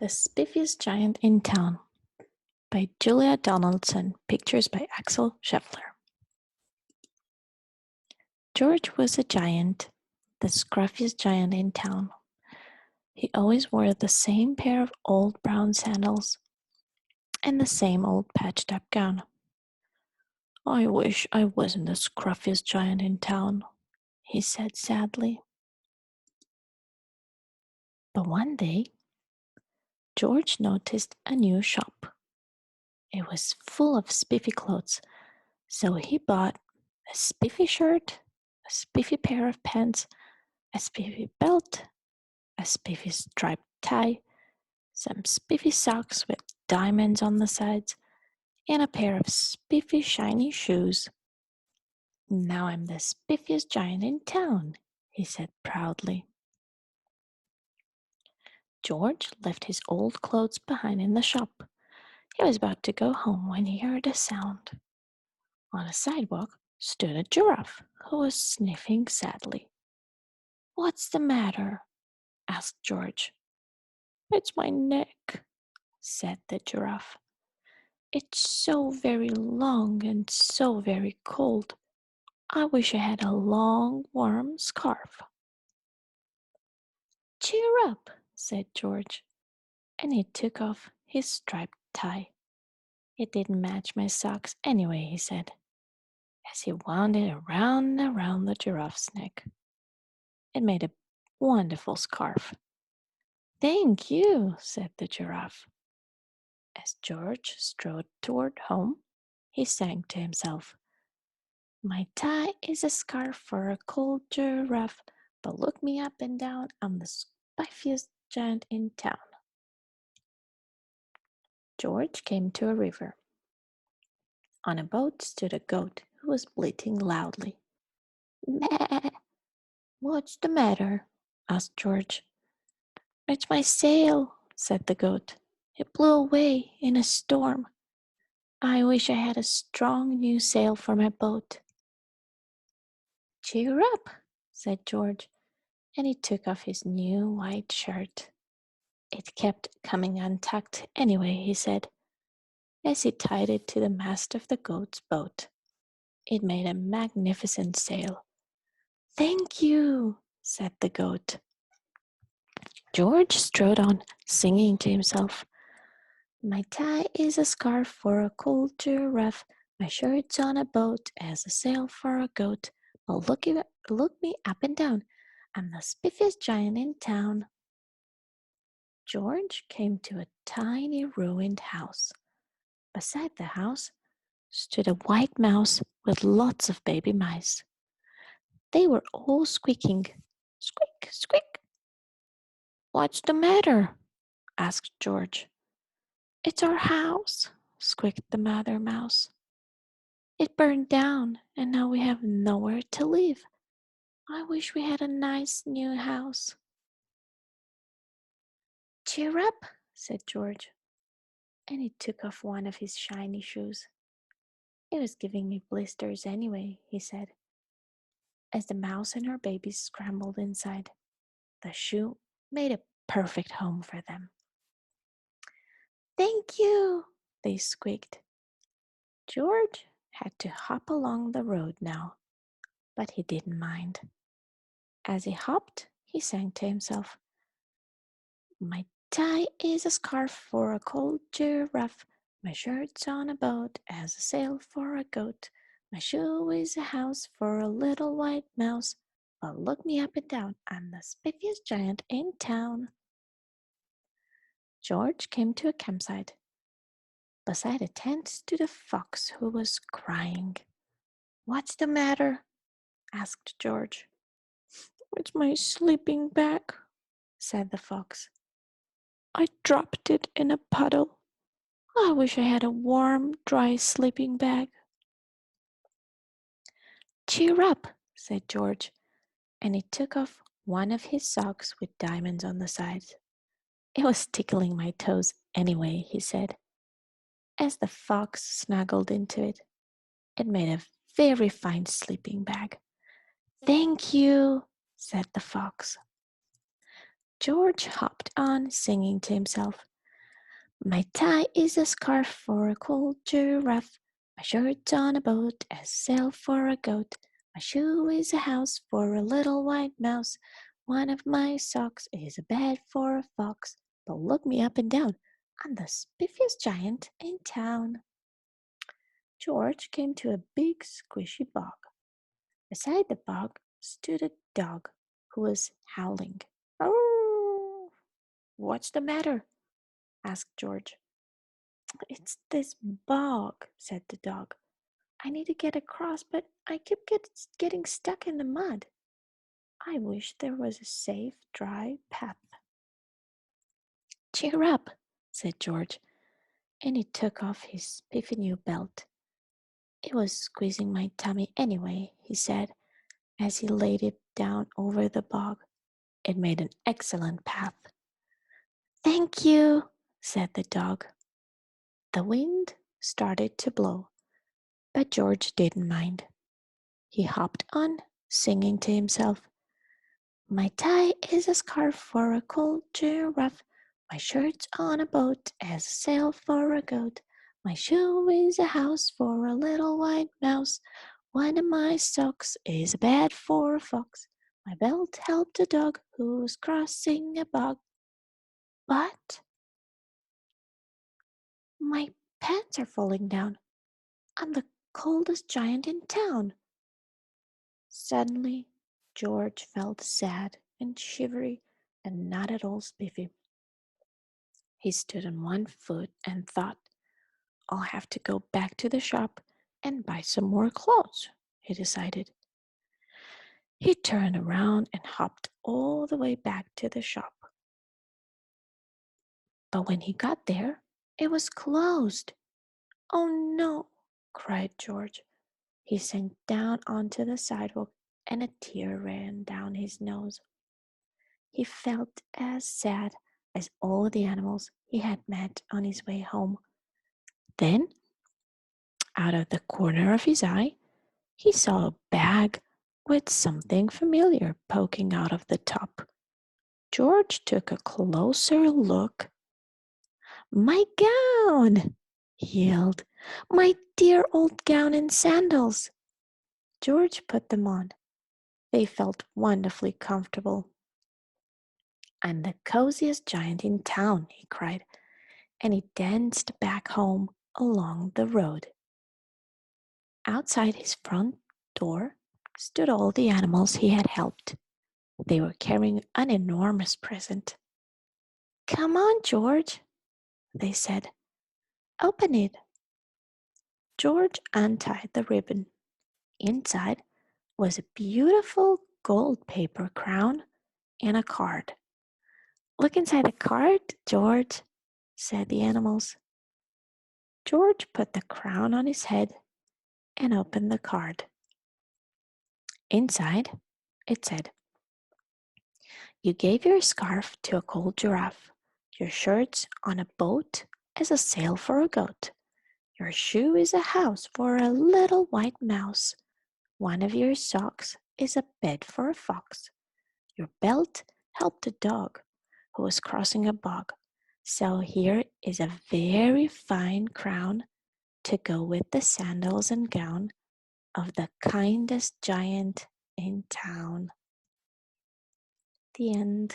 The Spiffiest Giant in Town by Julia Donaldson, pictures by Axel Scheffler. George was a giant, the scruffiest giant in town. He always wore the same pair of old brown sandals and the same old patched up gown. "I wish I wasn't the scruffiest giant in town," he said sadly. But one day, George noticed a new shop. It was full of spiffy clothes, so he bought a spiffy shirt, a spiffy pair of pants, a spiffy belt, a spiffy striped tie, some spiffy socks with diamonds on the sides, and a pair of spiffy shiny shoes. "Now I'm the spiffiest giant in town," he said proudly. George left his old clothes behind in the shop. He was about to go home when he heard a sound. On a sidewalk stood a giraffe who was sniffing sadly. "What's the matter?" asked George. "It's my neck," said the giraffe. "It's so very long and so very cold. I wish I had a long, warm scarf." "Cheer up," said George, and he took off his striped tie. "It didn't match my socks anyway," he said, as he wound it around and around the giraffe's neck. It made a wonderful scarf. "Thank you," said the giraffe. As George strode toward home, he sang to himself, "My tie is a scarf for a cold giraffe, but look me up and down, I'm the spiffiest giant in town." George came to a river. On a boat stood a goat who was bleating loudly. "Meh!" "What's the matter?" asked George. "It's my sail," said the goat. "It blew away in a storm. I wish I had a strong new sail for my boat." "Cheer up," said George, and he took off his new white shirt. "It kept coming untucked anyway," he said, as he tied it to the mast of the goat's boat. It made a magnificent sail. "Thank you," said the goat. George strode on, singing to himself, "My tie is a scarf for a cold giraffe, my shirt's on a boat as a sail for a goat, but look me up and down, I'm the spiffiest giant in town." George came to a tiny ruined house. Beside the house stood a white mouse with lots of baby mice. They were all squeaking, "Squeak, squeak." "What's the matter?" asked George. "It's our house," squeaked the mother mouse. "It burned down, and now we have nowhere to live. I wish we had a nice new house." "Cheer up," said George, and he took off one of his shiny shoes. "It was giving me blisters anyway," he said, as the mouse and her babies scrambled inside. The shoe made a perfect home for them. "Thank you," they squeaked. George had to hop along the road now, but he didn't mind. As he hopped, he sang to himself, "My tie is a scarf for a cold giraffe, my shirt's on a boat as a sail for a goat, my shoe is a house for a little white mouse, but look me up and down, I'm the spiffiest giant in town." George came to a campsite. Beside a tent stood a fox who was crying. "What's the matter?" asked George. "It's my sleeping bag," said the fox. "I dropped it in a puddle. I wish I had a warm, dry sleeping bag." "Cheer up," said George, and he took off one of his socks with diamonds on the sides. "It was tickling my toes anyway," he said, as the fox snuggled into it. It made a very fine sleeping bag. "Thank you," said the fox. George hopped on, singing to himself. My tie is a scarf for a cold giraffe. My shirt's on a boat, a sail for a goat. My shoe is a house for a little white mouse. One of my socks is a bed for a fox. But look me up and down. I'm the spiffiest giant in town. George came to a big squishy bog. Beside the bog stood a dog who was howling. Oh, what's the matter? Asked George. It's this bog, said the dog. I need to get across, but I keep getting stuck in the mud. I wish there was a safe, dry path. Cheer up, said George, and he took off his spiffy new belt. It was squeezing my tummy anyway, he said, as he laid it down over the bog. It made an excellent path. Thank you, said the dog. The wind started to blow, but George didn't mind. He hopped on, singing to himself. My tie is a scarf for a cold giraffe. My shirt's on a boat as a sail for a goat. My shoe is a house for a little white mouse. One of my socks is a bed for a fox. My belt helped a dog who was crossing a bog. But my pants are falling down. I'm the coldest giant in town. Suddenly, George felt sad and shivery and not at all spiffy. He stood on one foot and thought, I'll have to go back to the shop and buy some more clothes, he decided. He turned around and hopped all the way back to the shop. But when he got there, it was closed. Oh no, cried George. He sank down onto the sidewalk and a tear ran down his nose. He felt as sad as all the animals he had met on his way home. Then, out of the corner of his eye, he saw a bag with something familiar poking out of the top. George took a closer look. My gown! He yelled. My dear old gown and sandals! George put them on. They felt wonderfully comfortable. I'm the coziest giant in town, he cried, and he danced back home along the road. Outside his front door stood all the animals he had helped. They were carrying an enormous present. Come on, George, they said. Open it. George untied the ribbon. Inside was a beautiful gold paper crown and a card. Look inside the card, George, said the animals. George put the crown on his head and opened the card. Inside, it said, You gave your scarf to a cold giraffe, your shirt's on a boat as a sail for a goat. Your shoe is a house for a little white mouse. One of your socks is a bed for a fox. Your belt helped a dog who was crossing a bog. So here is a very fine crown to go with the sandals and gown of the kindest giant in town. The end.